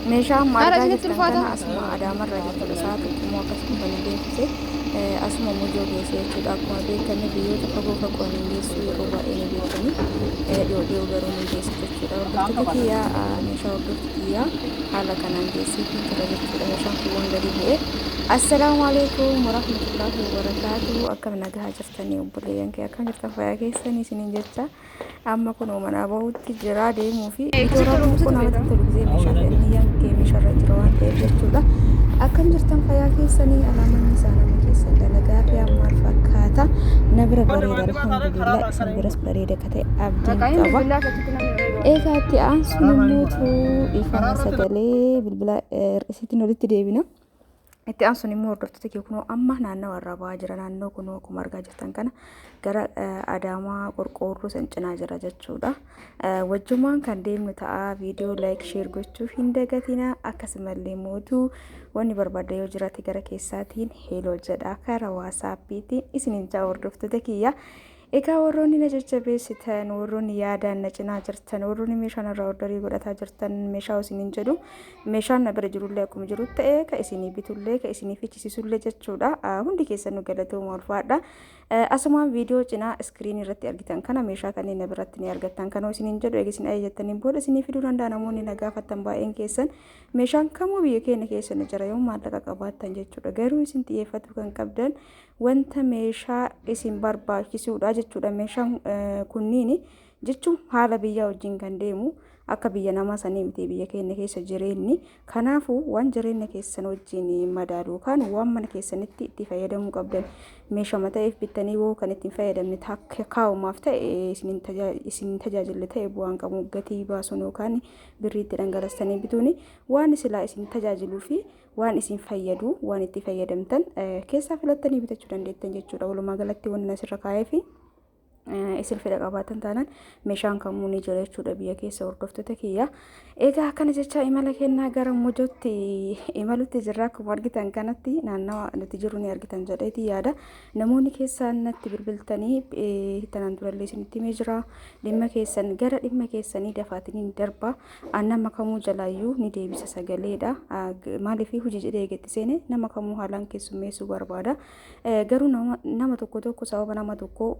meeshaan margaa jirtan kana asuma adaamarraa jechuudha. Sa'aatii immoo akkasuma kan beeksise asuma mujoo geesse jechuudha. Akkuma beekame biyyoota fagoo fagoo hin geessu yeroo baay'ee ni beekani dhiyoo garuu ni geessu jechuudha. Hordoftoota kiyyaa meeshaa hordoftoota kiyyaa haala kanaan geessee fi jira jechuudha. Meeshaan kun waan gadi bu'e. Assalaamu alaikum warahmatullahi wabarakatuh. Akkam nagaa jirtanii obboleeyyan kee akkam jirtan fayyaa keessanii isiniin jecha amma kun mana bahutti jira deemuu fi iddoo kun namatti tolu gisee meeshaa fedhanii kee meeshaarra jira waan ta'eef jechuudha. Akkam jirtan fayyaa keessanii alaamanni isaa nama keessan dalagaa fi ammaal fakkaata na bira bareeda alhamdulillah isin biras bareeda ka ta'e abdiin qaba. Egaa itti aansu namoota ifama sagalee bilbila isiitiin walitti deebina. Itti aansuun immoo hordoftoota kee kunoo amma naannoo warra ba'aa jira. Naannoo kunoo akkuma argaa jirtan kana gara Adaamaa qorqoorroo san cinaa jira jechuudha. Wajjumaan kan deemnu ta'a. Viidiyoo laayik sheer gochuuf hin dagatina. Akkasumallee mootuu wanni barbaadda yoo jiraate gara keessaatiin heeloo jedha karaa waasaappiitiin isiniin jaa hordoftoota kiyya. Egaa warroonni na jajjabeessitan warroonni yaadaan na cinaa jirtan warroonni meeshaan irraa ordarii godhataa jirtan meeshaa isiniin jedhu meeshaan na bira jirullee akkuma jiru ta'e ka isinii bitullee ka isinii fichisiisullee jechuudha. Hundi keessan nu galatooma ulfaadha. Asumaan viidiyoo cinaa iskiriin irratti argitan kana meeshaa kanneen na biratti ni argattan kanoo isiniin jedhu eega isin ayyattaniin booda isinii fiduu danda'a. Namoonni na gaafattan baay'een keessan meeshaan kamuu biyya keenya keessa ni jira yoo maallaqa qabaattan jechuudha. Garuu isin xiyyeeffatu kan qabdan wanta meeshaa isin barbaachisuudha jechuudha. Meeshaan kunniin jechuun haala biyyaa wajjin kan deemu akka biyya namaa sanii miti biyya keenya keessa jireenyi. Kanaafuu waan jireenya keessan wajjin madaalu kan waan mana keessanitti itti fayyadamuu qabdan meeshaa mata'eef bittanii woo kan ittiin fayyadamne akka kaa'umaaf ta'e isin tajaajille ta'e bu'aan qabu gatii baasuun yookaan birriitti dhangalaastanii bituun waan silaa isin tajaajiluu fi waan isin fayyadu waan itti fayyadamtan keessaa filattanii bitachuu dandeettan jechuudha. Walumaa galatti wanni asirra kaa'ee fi isin fedha qabaatan taanaan meeshaan kamuu ni jira jechuudha biyya keessa hordoftoota kiyya. Egaa akkana jecha imala kennaa gara mojootti imalutti jirra. Akkuma argitan kanatti naannawa nuti jiru ni argitan jedheeti yaada. Namoonni keessaan natti bilbiltanii tanaan durallee isinitti himee jira. Dhimma keessan gara dhimma keessanii dafaatiniin darba nama kamuu jalaayyuu ni deebisa sagaleedha. Maaliif hojii jedhee eegetti seene nama kamuu haalaan keessummeessuu barbaada. Garuu nama tokko sababa nama tokko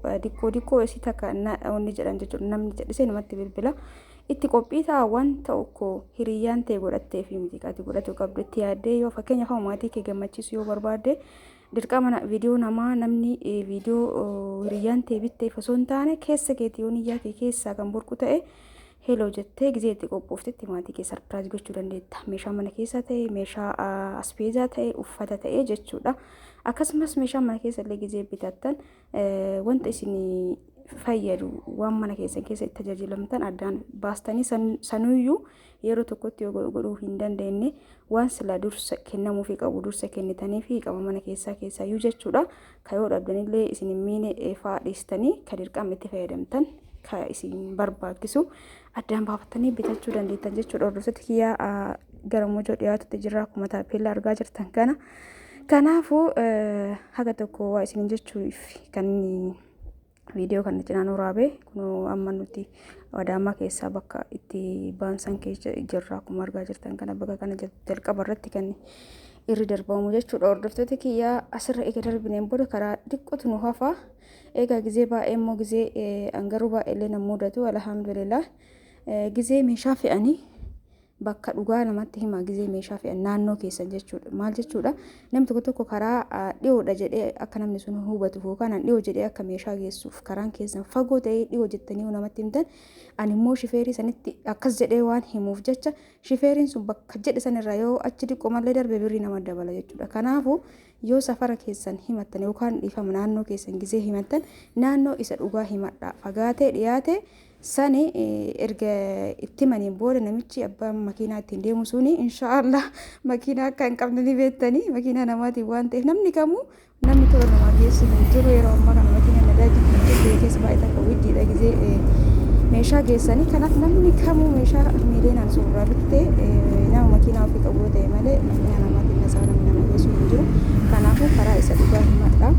dikkoo isii takka onni jedhan jechuudha. Namni jedhisee namatti bilbila itti qophii ta'a waan ta'u hiriyyaan ta'e godhattee fi muuziqaati godhatu qabdu itti yaaddee yoo fakkeenyaaf maatii kee gammachiisu yoo barbaadde dirqama viidiyoo namaa namni viidiyoo hiriyyaan ta'e bittee osoo hin taane keessa keetii yoo niyyaa kee keessaa kan burqu ta'e heeloo jettee gisee itti qophooftetti maatii kee sarpiraayiz gochuu dandeetta. Meeshaa mana keessaa ta'e meeshaa aspeezaa ta'e uffata ta'e jechuudha. Akkasumas meeshaa mana keessa illee gisee bitattan wanta isin fayyadu waan mana keessan keessa itti tajaajilamtan addaan baastanii sanuyyuu yeroo tokkotti yoo godhuu hin dandeenye waan sila dursa kennamuufi qabu dursa kennitanii fi qaba mana keessaayyuu jechuudha. Ka yoo dhabdanillee isin hin miine faadhiistanii ka dirqama itti fayyadamtan ka isin barbaachisu addaan baafatanii bitachuu dandeettan jechuudha. Hordoftoota kiyyaa gara mojoo dhiyaatutti jirra akkuma taappellaa argaa jirtan kana. Kanaafuu haga tokko waa isin jechuuf kan viidiyoo kana cinaan waraabee kunoo amma nuti Adaamaa keessaa bakka itti baansan keessa jirra akkuma argaa jirtan kana bakka kana jalqaba irratti kan irri darbamu jechuudha. Hordoftoota kiyyaa asirra eega darbineen booda karaa xiqqootu nu hafa. Egaa gisee baay'ee immoo gisee angaruu baay'eellee nama mudatu alhamdulillah. Gisee meeshaa fe'anii bakka dhugaa namatti hima gisee meeshaa fe'an naannoo keessan jechuudha. Maal jechuudha? Namni tokko karaa dhiyoodha jedhee akka namni sun hubatu yookaan dhiyoo jedhee akka meeshaa geessuuf karaan keessan fagoo ta'ee dhiyoo jettanii namatti himtan ani immoo shifeerii sanitti akkas jedhee waan himuuf jecha shifeeriin sun bakka jedhe sanirraa yoo achi diqqoo malee darbe birrii nama dabala jechuudha. Kanaafuu yoo safara keessan himattan yookaan dhiifama naannoo keessan gisee himattan naannoo isa dhugaa himadha. Fagaatee dhiyaate sani erga itti maniin booda namichi abbaan makiinaa ittiin deemu suni inshaallah makiinaa akka hin qabne ni beektanii makiinaa namaatiin waan ta'eef namni kamuu namni tola namaa geessu hin jiru. Yeroo ammaa kana makiinaa nadaajii keessa baay'ee takka widdiidha gisee meeshaa geessanii. Kanaaf namni kamuu meeshaa miiliyoonaan suuraa bittee nama makiinaa ofii qabu ta'e malee makiinaa namaatiin nasaa namni nama geessu hin jiru. Kanaafuu karaa isa dhugaa himadha.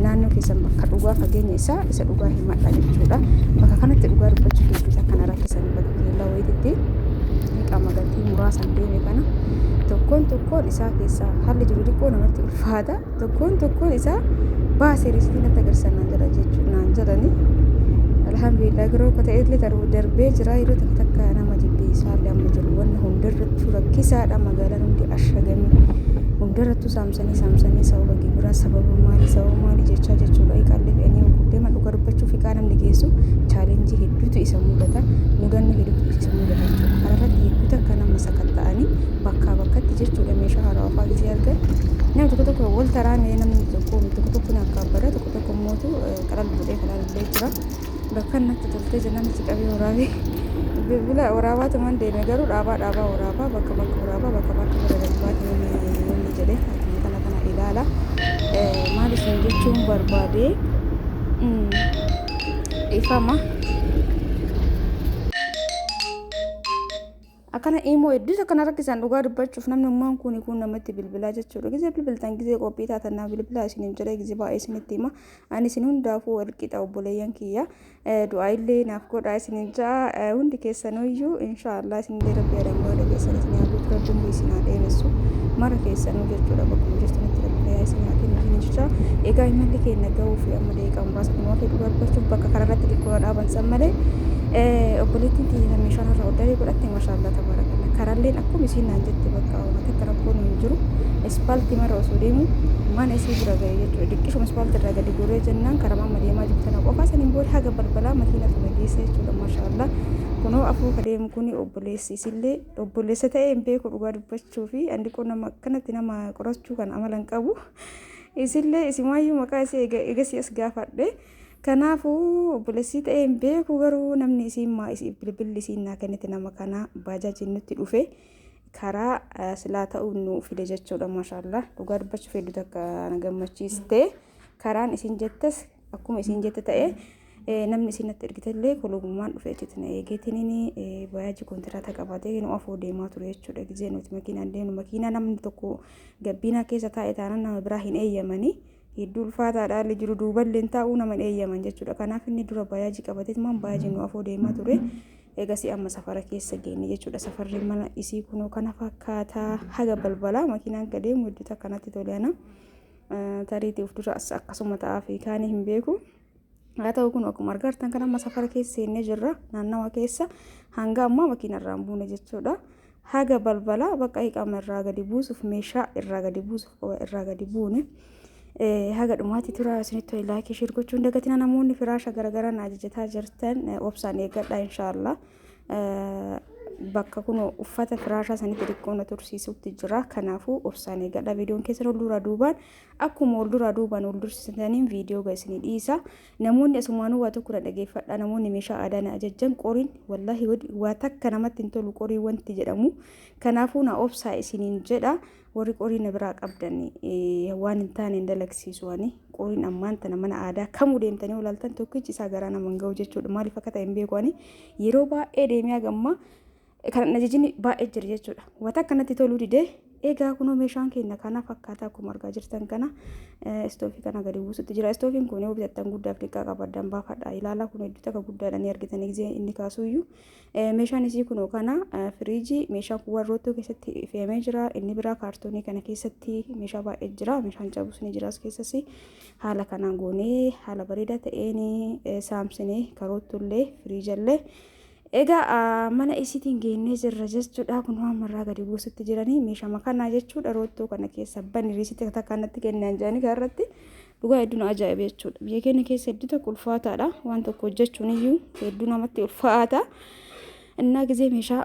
Naannoo keessan bakka dhugaa fageenya isaa isa dhugaa himadha jechuudha. Bakka kanatti dhugaa dubbachuu keessatti akkana rakkisan bakka keellaa wayititti hiiqama gatii muraasan deeme kana tokkoon isaa keessaa haalli jiru xiqqoo namatti ulfaata tokkoon isaa baasee riistii natti agarsiisan naan jedhani alhamdulillah garuu akka ta'ellee darbee jira yeroo takka nama jibbee isaallee amma jiru wanna hundarrattuu rakkisaadha magaalaan hundi ashagame hundarrattuu saamsanii sababa gibiraa sababa maalii jechaa jechuudha iqaallee fe'anii gurguddeema dhuga dubbachuu fi namni geessu chaalenjii hedduutu isa mudata mudannoo hedduutu isa mudata jechuudha kanarratti hedduutu akka nama sakatta'anii bakkaa bakkatti jechuudha meeshaa haarawaa gisee argan nama tokko wal taraanee namni tokko ni akka abbara tokko mootu qalal bu'ee kalaallee jira bakka natti toltee jennaan itti qabee waraabee bilbila waraabaatu man deeme garuu dhaabaa waraabaa bakka waraabaa bakka garagaraatti namni jedhee kana ilaala maal isin jechuun barbaade ifama akkana immoo hedduu akkana rakkisan dhugaa dubbachuuf namni ummaan kun namatti bilbilaa jechuudha gisee bilbiltan gisee qophii taatannaa bilbilaa isiniin jedhee gisee baay'ee isinitti hima ani isin hundaafuu walqixa obboleeyyan kiyya du'aa illee naaf godhaa isiniin ja'a hundi keessaniyyuu inshaallah isinillee rabbi adambaadha keessan isin yaaduu rabbiin isin haa dheeressu mara keessanuu jechuudha bakkuma jirtanitti rabbi isin haa kennu jecha egaa imalli keenya gahuu fi amma deeqaa muraasa kunumaa fi dhugaa dubbachuuf bakka kanarratti xiqqoo dhaaban san malee obboleettiin tiyya meeshaan irraa hoddaree godhatte maashaallah tabarakallah karaalleen akkuma isiin naan jette bakka uummata akka rakkoon hin jiru ispaaltii mara osoo deemu mana isii bira ga'e jechuudha diqqishuma ispaaltii irraa gadi goree jennaan karaa amma deemaa jirtan qofaa saniin booda haga balbalaa makiinatu geesse jechuudha maashaallah kunoo afuu kadeemu kun obboleessi isillee obboleessa ta'ee hin beeku dhugaa dubbachuu fi andiqoo nama akkanatti nama qorachuu kan amalan qabu isillee isimaayyuu maqaa isii eegasii as gaafadhe kanaafuu obboleessii ta'ee hin beeku garuu namni isiimmaa bilbilli isiin naa kennite nama kana baajaajiin nutti dhufe karaa silaa ta'uu nu fide jechuudha maashaallah dhugaa dubbachuuf hedduu takka na gammachiiste karaan isiin jettas akkuma isiin jette ta'ee namni isiin natti ergitellee kologummaan dhufe jechuudha na eegeetiin baajaaji kontiraata qabatee nu afoo deemaa ture jechuudha gizee nuti makiinaan deemnu makiinaa namni tokko gabbinaa keessa taa'e taanaan nama biraa hin eeyyamanii hedduu ulfaataadha haalli jiru duuballeen taa'uu nama eeyyaman jechuudha kanaaf inni dura bajaajii qabatee maan bajaajii nu afoo deemaa ture eegasii amma safara keessa geenne jechuudha safarri mana isii kunoo kana fakkaataa haga balbalaa makiinaan gadeemu hedduu akkanatti toleana tariitii of dura akkasuma ta'aa fi kaanii hin beeku haa ta'u kun akkuma argartan kan amma safara keessa seennee jirra naannawa keessa hanga ammaa makiinarraa hin buune jechuudha haga balbalaa bakka hiiqama irraa gadi buusuuf meeshaa irraa gadi buusuuf irraa gadi buune haga dhumaatti tura isinitti laayikii shir gochuun dagatina namoonni firaasha garagaraa na ajajataa jirtan obsaan eeggadha inshaallah bakka kun uffata firaashaa sanitti xiqqoo na tursiisutti jira kanaafuu obsaan eeggadha viidiyoon keessan ol duraa duubaan akkuma ol duraa duubaan ol dursitaniin viidiyoo ga'isinii dhiisa namoonni asumaanuu waa tokko na dhageeffadha namoonni meeshaa aadaa na ajajjan qoriin wallahi waa takka namatti hin tolu qorii wanti jedhamu kanaafuu na obsaa isiniin jedha warri qorii na biraa qabdan waan hin taane hin dalagsiisu ani qoriin ammaan tana mana aadaa kamuu deemtanii olaaltan tokkichi isaa garaa nama hin ga'u jechuudha maaliif akka ta'e hin beeku ani yeroo baay'ee deemee hagamma kan ajajni baay'ee jira jechuudha wata akkanatti toluu didee egaa kunoo meeshaan keenya kana fakkaataa akkuma argaa jirtan kana istoofii kana gadi buusutti jira istoofiin kun yoo bitattan guddaaf xiqqaa qabaddan baafadha ilaalaa kun hedduu takka guddaadha ni argitanii gisee inni kaasuyyuu meeshaan isii kunoo kana firiijii meeshaan kun warrootoo keessatti fe'amee jira inni biraa kaartoonii kana keessatti meeshaa baay'ee jira meeshaan cabus ni jiraas keessas haala kanaan goonee haala bareedaa ta'een saamsinee karoottullee firiijallee egaa mana isiitiin geennee jirra jechuudha kun waan marraa gadi buusutti jiranii meeshaa makanaa jechuudha roottoo kana keessa banni riisitti takkaannatti kennan jedhanii gaarratti dhugaa hedduu na ajaa'ibe jechuudha biyya keenya keessa hedduu tokko ulfaataadha waan tokko hojjechuun iyyuu hedduu namatti ulfaata innaa gizee meeshaa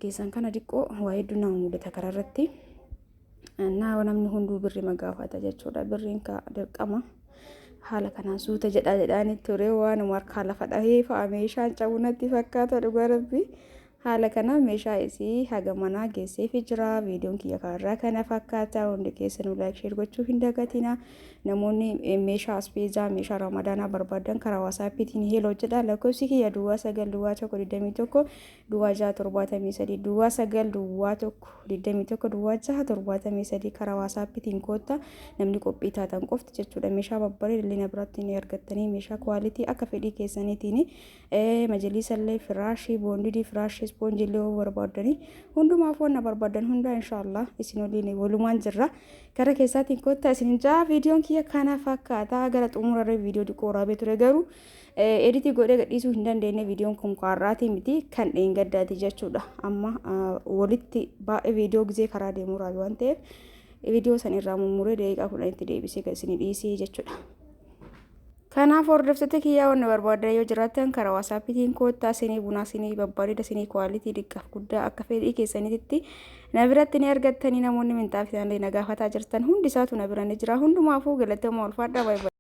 geessan kana diqqoo waa hedduu nama mudata karaarratti innaa namni hunduu birri magaafata jechuudha birriin ka dirqama haala kanaan suuta jedhaani ture waan markaa lafa dhahee fa'a meeshaan cabunatti fakkaata dhugaa rabbi haala kana meeshaa isii haga manaa geesseef jira viidiyoon kiyya kanarraa kana fakkaata hundi keessanuu laayik sheer gochuu hin dagatina namoonni meeshaa aspeezaa meeshaa ramadaanaa barbaadan karaa waasaappiitiin heeloo jedha lakkoofsi kiyya duwwaa 9 duwwaa 1 duwwaa 6 duwwaa 9 duwwaa 1 duwwaa 6 karaa waasaappiitiin koota namni qophii taatan qofti jechuudha meeshaa babbareedaa lina biratti ni argattanii meeshaa kwaalitii akka fedhii keessaniitiin majaliisallee firaashii boondidii firaashii ispoonjii illee barbaadani hundumaaf wanna barbaadan hunda inshallah isin waliin walumaan jirra gara keessaatiin kootta isin jaa viidiyoon kiyya kana fakkaata gara xumurarra viidiyoo diqoo waraabee ture garuu editii godhee gadhiisuu hin dandeenye viidiyoon kun qaarraatii miti kan dheengaddaati jechuudha amma walitti baay'ee viidiyoo gizee karaa deemuu raabi waan ta'eef viidiyoo san irraa mummuree daqiiqaa 10 itti deebisee kan isin dhiisee jechuudha. Kanaaf hordoftoota kiyyaa wanna barbaadan yoo jiraatan karaa WhatsAppitiin koottaa isinii bunaa isinii babbareeda isinii kwaalitii diqqaaf guddaa akka fedhii keessanitti na biratti ni argattanii namoonni minxaaf isaanii na gaafataa jirtan hundi isaatu na bira ni jira hundumaafuu galatooma ulfaadhaa.